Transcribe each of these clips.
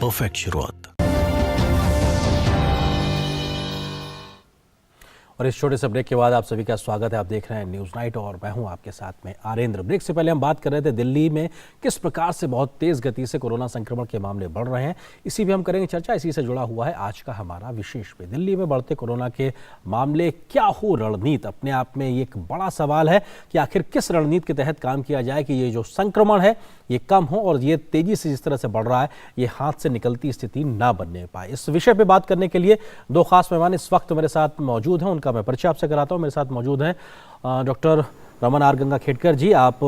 Perfect शुरुआत। और इस छोटे से ब्रेक के बाद आप सभी का स्वागत है। आप देख रहे हैं न्यूज़ नाइट और मैं हूं आपके साथ में आरेंद्र। ब्रेक से पहले हम बात कर रहे थे दिल्ली में किस प्रकार से बहुत तेज गति से कोरोना संक्रमण के मामले बढ़ रहे हैं, इसी भी हम करेंगे चर्चा। इसी से जुड़ा हुआ है आज का हमारा विशेष पे। दिल्ली में बढ़ते कोरोना के मामले, क्या हो रणनीति? अपने आप में ये एक बड़ा सवाल है कि आखिर किस रणनीति के तहत काम किया जाए कि ये जो संक्रमण है ये कम हो और ये तेजी से जिस तरह से बढ़ रहा है ये हाथ से निकलती स्थिति ना बनने पाए। इस विषय पे बात करने के लिए दो खास मेहमान इस वक्त मेरे साथ मौजूद हैं। उनका मैं परिचय आपसे कराता हूं। मेरे साथ मौजूद हैं डॉक्टर रमन आर गंगाखेडकर जी। आप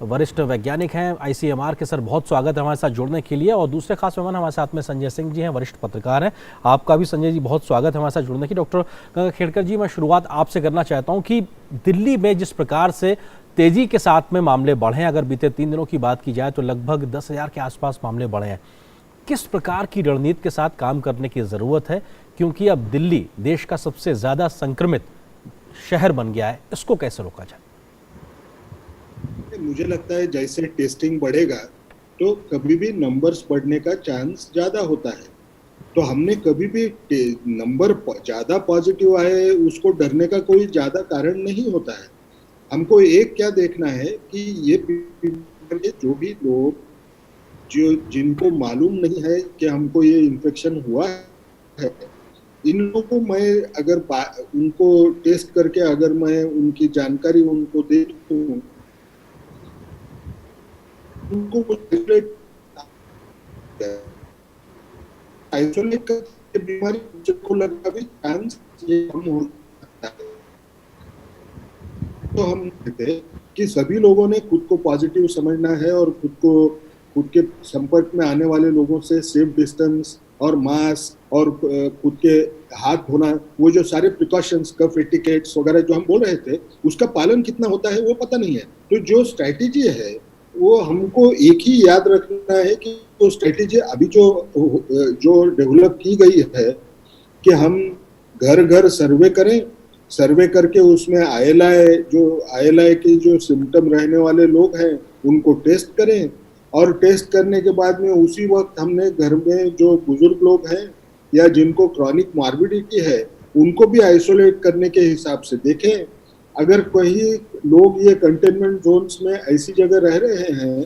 वरिष्ठ वैज्ञानिक हैं ICMR के। सर, बहुत स्वागत है हमारे साथ जुड़ने के लिए। और दूसरे खास मेहमान हमारे साथ में संजय सिंह जी हैं, वरिष्ठ पत्रकार हैं। आपका भी संजय जी बहुत स्वागत है हमारे साथ जुड़ने की। डॉक्टर गंगाखेडकर जी, मैं शुरुआत आपसे करना चाहता हूँ कि दिल्ली में जिस प्रकार से तेजी के साथ में मामले बढ़े हैं, अगर बीते 3 दिनों की बात की जाए तो लगभग 10,000 के आसपास मामले बढ़े हैं। किस प्रकार की रणनीति के साथ काम करने की ज़रूरत है, क्योंकि अब दिल्ली देश का सबसे ज़्यादा संक्रमित शहर बन गया है, इसको कैसे रोका जाए? मुझे लगता है जैसे टेस्टिंग बढ़ेगा तो कभी भी नंबर्स बढ़ने का चांस ज़्यादा होता है। तो हमने कभी भी नंबर ज़्यादा पॉजिटिव आए उसको डरने का कोई ज़्यादा कारण नहीं होता है। हमको एक क्या देखना है कि ये जो भी लोग जिनको मालूम नहीं है कि हमको ये इन्फेक्शन हुआ है, इन लोगों को मैं अगर उनको टेस्ट करके अगर मैं उनकी जानकारी उनको दे दूं, उनको आइसोलेट करके बीमारी को लगने का भी चांस ये कम हो सकता है। तो हम कहते हैं कि सभी लोगों ने खुद को पॉजिटिव समझना है और खुद के संपर्क में आने वाले लोगों से सेफ डिस्टेंस और मास्क और खुद के हाथ धोना, वो जो सारे प्रिकॉशंस, कफ एटिकेट्स वगैरह जो हम बोल रहे थे, उसका पालन कितना होता है वो पता नहीं है। तो जो स्ट्रैटेजी है वो हमको एक ही याद रखना है कि वो स्ट्रैटेजी अभी जो डेवलप की गई है कि हम घर घर सर्वे करें, सर्वे करके उसमें ILI के जो सिम्टम रहने वाले लोग हैं उनको टेस्ट करें, और टेस्ट करने के बाद में उसी वक्त हमने घर में जो बुजुर्ग लोग हैं या जिनको क्रॉनिक मॉर्बिडिटी है उनको भी आइसोलेट करने के हिसाब से देखें। अगर कोई लोग ये कंटेनमेंट जोन्स में ऐसी जगह रह रहे हैं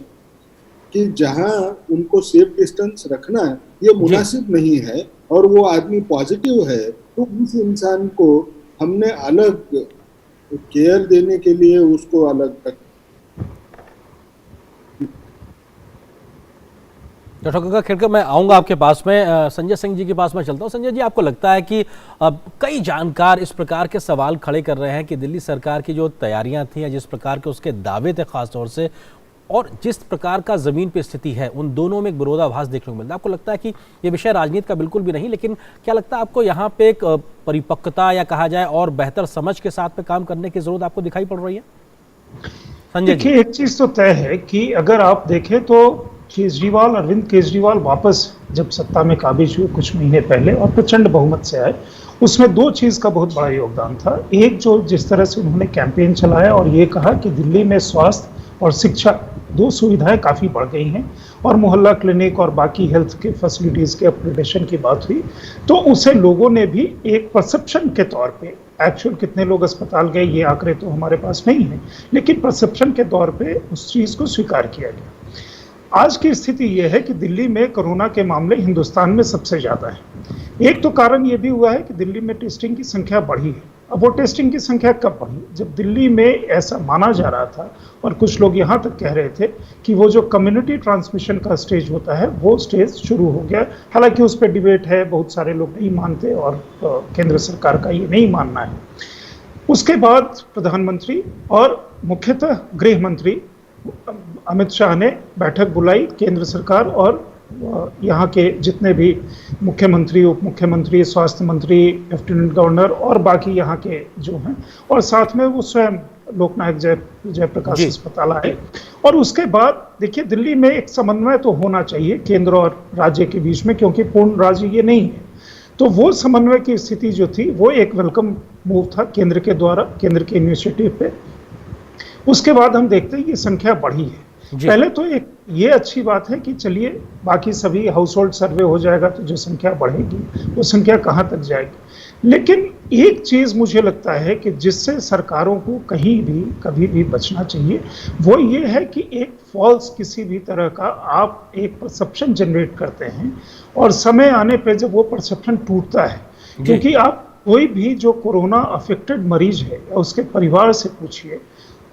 कि जहां उनको सेफ डिस्टेंस रखना ये मुनासिब नहीं है और वो आदमी पॉजिटिव है, तो उस इंसान को हमने अलग केयर देने के लिए उसको अलग। डॉक्टर गंगाखेडकर, मैं आऊँगा आपके पास में। संजय सिंह जी के पास में चलता हूँ। संजय जी, आपको लगता है कि अब कई जानकार इस प्रकार के सवाल खड़े कर रहे हैं कि दिल्ली सरकार की जो तैयारियां थी या जिस प्रकार के उसके दावे थे खास तौर से, और जिस प्रकार का ज़मीन पे स्थिति है, उन दोनों में एक विरोधाभास देखने को मिलता है। आपको लगता है कि ये विषय राजनीति का बिल्कुल भी नहीं, लेकिन क्या लगता है आपको यहाँ पे एक परिपक्वता या कहा जाए और बेहतर समझ के साथ में काम करने की जरूरत आपको दिखाई पड़ रही है? संजय जी, देखिए, एक चीज तो तय है कि अगर आप देखें तो अरविंद केजरीवाल वापस जब सत्ता में काबिज हुए कुछ महीने पहले और प्रचंड बहुमत से आए, उसमें 2 चीज का बहुत बड़ा योगदान था। एक, जो जिस तरह से उन्होंने कैंपेन चलाया और ये कहा कि दिल्ली में स्वास्थ्य और शिक्षा 2 सुविधाएं काफी बढ़ गई हैं और मोहल्ला क्लिनिक और बाकी हेल्थ के फैसिलिटीज के अपग्रेडेशन की बात हुई, तो उसे लोगों ने भी एक परसेप्शन के तौर पे, एक्चुअल कितने लोग अस्पताल गए ये आंकड़े तो हमारे पास नहीं है, लेकिन परसेप्शन के तौर पे उस चीज को स्वीकार किया गया। आज की स्थिति यह है कि दिल्ली में कोरोना के मामले हिंदुस्तान में सबसे ज्यादा है। एक तो कारण यह भी हुआ है कि दिल्ली में टेस्टिंग की संख्या बढ़ी है। अब वो टेस्टिंग की संख्या कब बढ़ी? जब दिल्ली में ऐसा माना जा रहा था और कुछ लोग यहाँ तक कह रहे थे कि वो जो कम्युनिटी ट्रांसमिशन का स्टेज होता है वो स्टेज शुरू हो गया। हालांकि उस पर डिबेट है, बहुत सारे लोग नहीं मानते और केंद्र सरकार का ये नहीं मानना है। उसके बाद प्रधानमंत्री और मुख्यतः गृह मंत्री अमित शाह ने बैठक बुलाई, केंद्र सरकार और यहाँ के जितने भी मुख्यमंत्री, उप मुख्यमंत्री, स्वास्थ्य मंत्री, लेफ्टिनेंट गवर्नर और बाकी यहाँ के जो हैं, और साथ में वो स्वयं लोकनायक जयप्रकाश अस्पताल आए। और उसके बाद देखिए, दिल्ली में एक समन्वय तो होना चाहिए केंद्र और राज्य के बीच में, क्योंकि पूर्ण राज्य ये नहीं है। तो वो समन्वय की स्थिति जो थी वो एक वेलकम मूव था केंद्र के द्वारा, केंद्र के इनिशिएटिव पे। उसके बाद हम देखते हैं ये संख्या बढ़ी है। जी। पहले तो एक ये अच्छी बात है कि चलिए बाकी सभी हाउस होल्ड सर्वे हो जाएगा तो जो संख्या बढ़ेगी वो संख्या कहाँ तक जाएगी। लेकिन एक चीज मुझे लगता है कि जिससे सरकारों को कहीं भी कभी भी बचना चाहिए वो ये है कि एक फॉल्स किसी भी तरह का आप एक परसेप्शन जनरेट करते हैं और समय आने पे जब वो परसेप्शन टूटता है, जी। क्योंकि आप कोई भी जो कोरोना अफेक्टेड मरीज है या उसके परिवार से पूछिए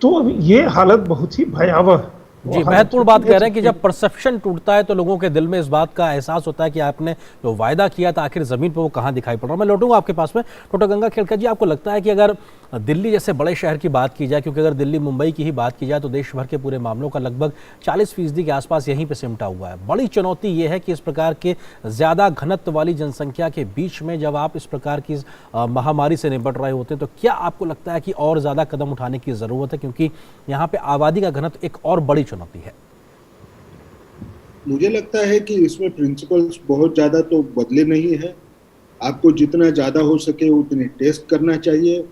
तो ये हालत बहुत ही भयावह है। वो जी, हालत महत्वपूर्ण बात होती कह रहे हैं कि है जब परसेप्शन टूटता है तो लोगों के दिल में इस बात का एहसास होता है कि आपने जो वायदा किया था आखिर जमीन पर वो कहाँ दिखाई पड़ रहा है। मैं लौटूंगा आपके पास में। डॉक्टर गंगा खेड़कर जी, आपको लगता है कि अगर दिल्ली जैसे बड़े शहर की बात की जाए, क्योंकि अगर दिल्ली मुंबई की ही बात की जाए तो देश भर के पूरे मामलों का लगभग 40% के आसपास यहीं पे सिमटा हुआ है, बड़ी चुनौती ये है कि इस प्रकार के ज़्यादा घनत्व वाली जनसंख्या के बीच में जब आप इस प्रकार की महामारी से निपट रहे होते हैं तो क्या आपको लगता है कि और ज़्यादा कदम उठाने की ज़रूरत है, क्योंकि यहाँ पे आबादी का घनत्व एक और बड़ी चुनौती है? मुझे लगता है कि इसमें प्रिंसिपल्स बहुत ज़्यादा तो बदले नहीं है। आपको जितना ज़्यादा हो सके उतने टेस्ट करना चाहिए।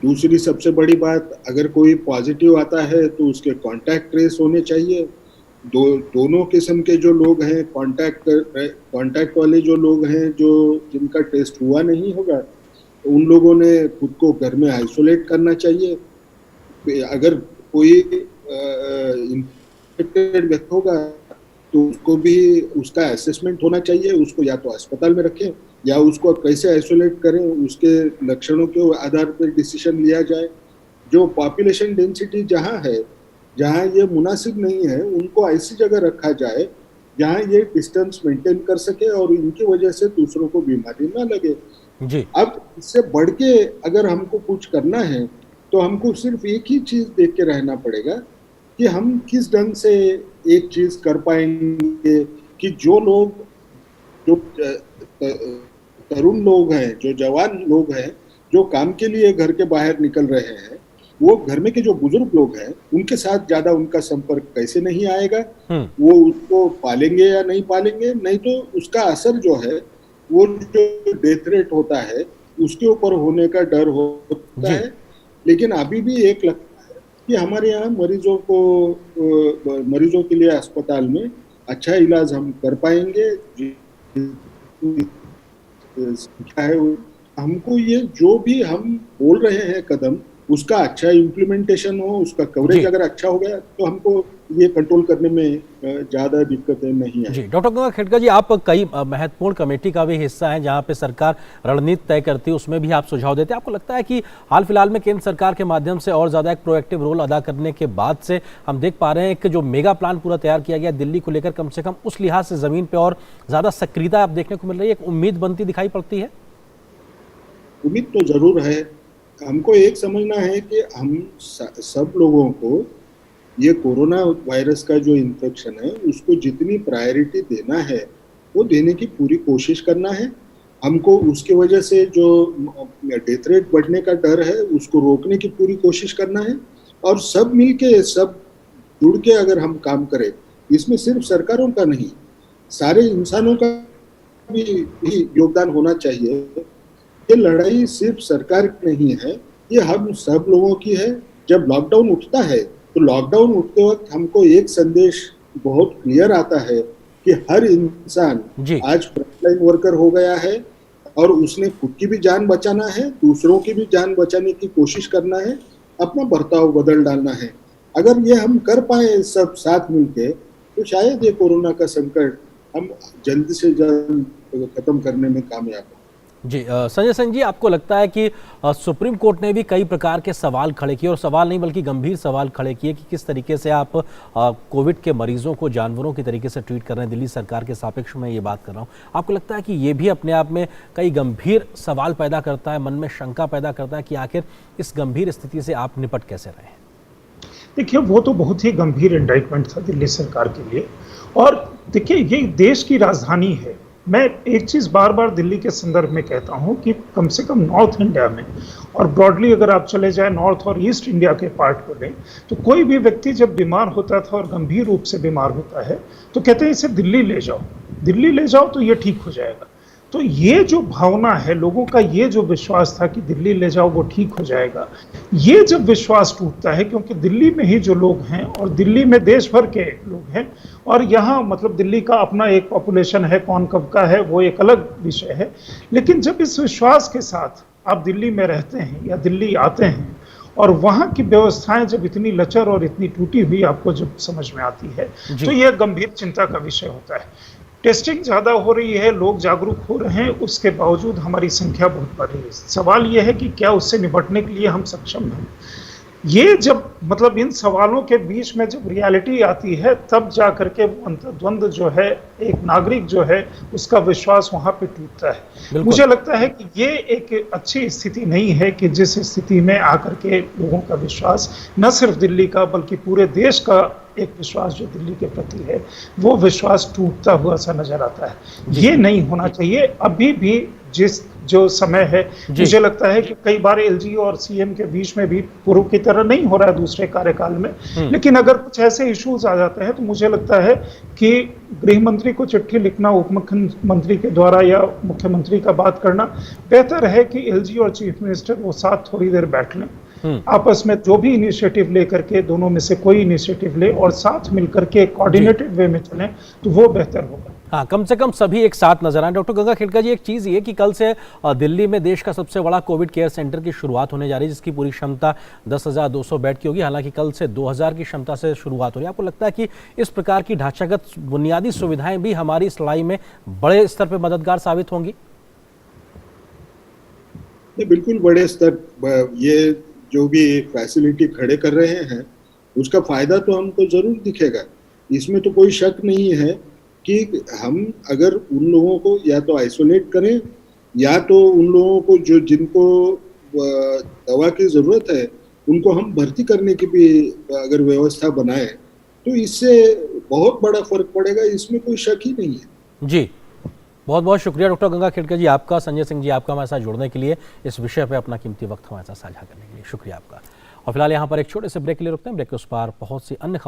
दूसरी सबसे बड़ी बात, अगर कोई पॉजिटिव आता है तो उसके कांटेक्ट ट्रेस होने चाहिए। दोनों किस्म के जो लोग हैं, कांटेक्ट वाले जो लोग हैं जो जिनका टेस्ट हुआ नहीं होगा, उन लोगों ने खुद को घर में आइसोलेट करना चाहिए। अगर कोई इन्फेक्टेड व्यक्ति होगा तो उसको भी उसका असेसमेंट होना चाहिए। उसको या तो अस्पताल में रखें या उसको कैसे आइसोलेट करें उसके लक्षणों के आधार पर डिसीजन लिया जाए। जो पॉपुलेशन डेंसिटी जहाँ है, जहाँ ये मुनासिब नहीं है, उनको ऐसी जगह रखा जाए जहाँ ये डिस्टेंस मेंटेन कर सके और इनकी वजह से दूसरों को बीमारी ना लगे। जी। अब इससे बढ़ के अगर हमको कुछ करना है तो हमको सिर्फ एक ही चीज देख के रहना पड़ेगा कि हम किस ढंग से एक चीज कर पाएंगे कि जो लोग, जो तरुण लोग हैं, जो जवान लोग हैं, जो काम के लिए घर के बाहर निकल रहे हैं, वो घर में के जो बुजुर्ग लोग हैं उनके साथ ज्यादा उनका संपर्क कैसे नहीं आएगा, वो उसको पालेंगे या नहीं पालेंगे। नहीं तो उसका असर जो है वो जो डेथ रेट होता है उसके ऊपर होने का डर होता है। लेकिन अभी भी एक लगता है कि हमारे यहाँ मरीजों के लिए अस्पताल में अच्छा इलाज हम कर पाएंगे। है हमको ये जो भी हम बोल रहे हैं कदम, उसका अच्छा इम्प्लीमेंटेशन हो, उसका कवरेज अगर अच्छा हो गया तो हमको ये कंट्रोल करने में ज्यादा दिक्कतें नहीं है। जी, डॉक्टर गंगा खेड़कर जी, आप कई महत्वपूर्ण कमेटी का भी हिस्सा हैं जहां पे सरकार रणनीति तय करती है, उसमें भी आप सुझाव देते हैं। आपको लगता है कि हाल फिलहाल में केंद्र सरकार के माध्यम से और ज्यादा एक प्रोएक्टिव रोल अदा करने के बाद से हम देख पा रहे हैं कि जो मेगा प्लान पूरा तैयार किया गया दिल्ली को लेकर, कम से कम उस लिहाज से जमीन पे और ज्यादा सक्रियता आप देखने को मिल रही है, एक उम्मीद बनती दिखाई पड़ती है? उम्मीद तो जरूर है। हमको एक समझना है कि हम सब लोगों को ये कोरोना वायरस का जो इन्फेक्शन है उसको जितनी प्रायोरिटी देना है वो देने की पूरी कोशिश करना है। हमको उसकी वजह से जो डेथ रेट बढ़ने का डर है उसको रोकने की पूरी कोशिश करना है। और सब मिलके, सब जुड़ के अगर हम काम करें, इसमें सिर्फ सरकारों का नहीं, सारे इंसानों का भी योगदान होना चाहिए। ये लड़ाई सिर्फ सरकार की नहीं है, ये हम सब लोगों की है। जब लॉकडाउन उठता है तो लॉकडाउन उठते वक्त हमको एक संदेश बहुत क्लियर आता है कि हर इंसान आज फ्रंटलाइन वर्कर हो गया है और उसने खुद की भी जान बचाना है, दूसरों की भी जान बचाने की कोशिश करना है, अपना बर्ताव बदल डालना है। अगर ये हम कर पाए सब साथ मिलके तो शायद ये कोरोना का संकट हम जल्द से जल्द खत्म करने में कामयाब हो। जी, संजय सिंह जी, आपको लगता है कि सुप्रीम कोर्ट ने भी कई प्रकार के सवाल खड़े किए, और सवाल नहीं बल्कि गंभीर सवाल खड़े किए कि किस तरीके से आप कोविड के मरीजों को जानवरों की तरीके से ट्रीट कर रहे हैं, दिल्ली सरकार के सापेक्ष में ये बात कर रहा हूँ। आपको लगता है कि ये भी अपने आप में कई गंभीर सवाल पैदा करता है, मन में शंका पैदा करता है कि आखिर इस गंभीर स्थिति से आप निपट कैसे रहे हैं? देखिए, वो तो बहुत ही गंभीर इंडाइटमेंट था दिल्ली सरकार के लिए। और देखिए, ये देश की राजधानी है। मैं एक चीज़ बार बार दिल्ली के संदर्भ में कहता हूं कि कम से कम नॉर्थ इंडिया में, और ब्रॉडली अगर आप चले जाएं नॉर्थ और ईस्ट इंडिया के पार्ट को लें, तो कोई भी व्यक्ति जब बीमार होता था और गंभीर रूप से बीमार होता है तो कहते हैं इसे दिल्ली ले जाओ, दिल्ली ले जाओ तो ये ठीक हो जाएगा। तो ये जो भावना है लोगों का, ये जो विश्वास था कि दिल्ली ले जाओ वो ठीक हो जाएगा, ये जब विश्वास टूटता है, क्योंकि दिल्ली में ही जो लोग हैं और दिल्ली में देश भर के लोग हैं और यहाँ मतलब दिल्ली का अपना एक पॉपुलेशन है, कौन कब का है वो एक अलग विषय है, लेकिन जब इस विश्वास के साथ आप दिल्ली में रहते हैं या दिल्ली आते हैं और वहाँ की व्यवस्थाएं जब इतनी लचर और इतनी टूटी हुई आपको जब समझ में आती है तो यह गंभीर चिंता का विषय होता है। टेस्टिंग ज़्यादा हो रही है, लोग जागरूक हो रहे हैं, उसके बावजूद हमारी संख्या बहुत बढ़ रही है। सवाल यह है कि क्या उससे निपटने के लिए हम सक्षम हैं। ये जब मतलब इन सवालों के बीच में जब रियलिटी आती है तब जा करके अंतर्द्वंद जो है, एक नागरिक जो है उसका विश्वास वहाँ पे टूटता है। मुझे लगता है कि ये एक अच्छी स्थिति नहीं है कि जिस स्थिति में आकर के लोगों का विश्वास न सिर्फ दिल्ली का बल्कि पूरे देश का एक विश्वास जो दिल्ली के प्रति है वो विश्वास टूटता हुआ सा नजर आता है। ये नहीं होना चाहिए। अभी भी जिस जो समय है मुझे लगता है कि कई बार एलजी और सीएम के बीच में भी पूर्व की तरह नहीं हो रहा है दूसरे कार्यकाल में, लेकिन अगर कुछ ऐसे इश्यूज आ जाते हैं तो मुझे लगता है कि गृह मंत्री को चिट्ठी लिखना उप मुख्यमंत्री के द्वारा या मुख्यमंत्री का बात करना बेहतर है कि एलजी और चीफ मिनिस्टर वो साथ थोड़ी देर बैठ लें, आपस में जो भी इनिशिएटिव लेकर के दोनों में से कोई इनिशिएटिव ले और साथ मिलकर के कोऑर्डिनेटेड वे में चलें तो वो बेहतर होगा। हाँ, कम से कम सभी एक साथ नजर आए। डॉक्टर गंगा खेड़कर जी, एक चीज़ ये कि कल से दिल्ली में देश का सबसे बड़ा कोविड केयर सेंटर की शुरुआत होने जा रही है जिसकी पूरी क्षमता 10,200 बेड की होगी। हालांकि कल से 2,000 की क्षमता से शुरुआत हो रही है। आपको लगता है कि इस प्रकार की ढांचागत बुनियादी सुविधाएं भी हमारी इस लड़ाई में बड़े स्तर पर मददगार साबित होंगी? बिल्कुल बड़े स्तर, ये जो भी फैसिलिटी खड़े कर रहे हैं उसका फायदा तो हमको जरूर दिखेगा, इसमें तो कोई शक नहीं है कि हम अगर उन लोगों को या तो आइसोलेट करें या तो उन लोगों को जो जिनको दवा की जरूरत है उनको हम भर्ती करने की भी अगर व्यवस्था बनाएं तो इससे बहुत बड़ा फर्क पड़ेगा, इसमें कोई शक ही नहीं है। जी, बहुत बहुत शुक्रिया डॉक्टर गंगा खेड़कर जी आपका। संजय सिंह जी आपका हमारे साथ जुड़ने के लिए, इस विषय पर अपना कीमती वक्त हमारे साथ साझा करने के लिए शुक्रिया आपका। और फिलहाल यहाँ पर एक छोटे से ब्रेक के लिए रुकते हैं। ब्रेक के उस पार बहुत सी अन्य खबरें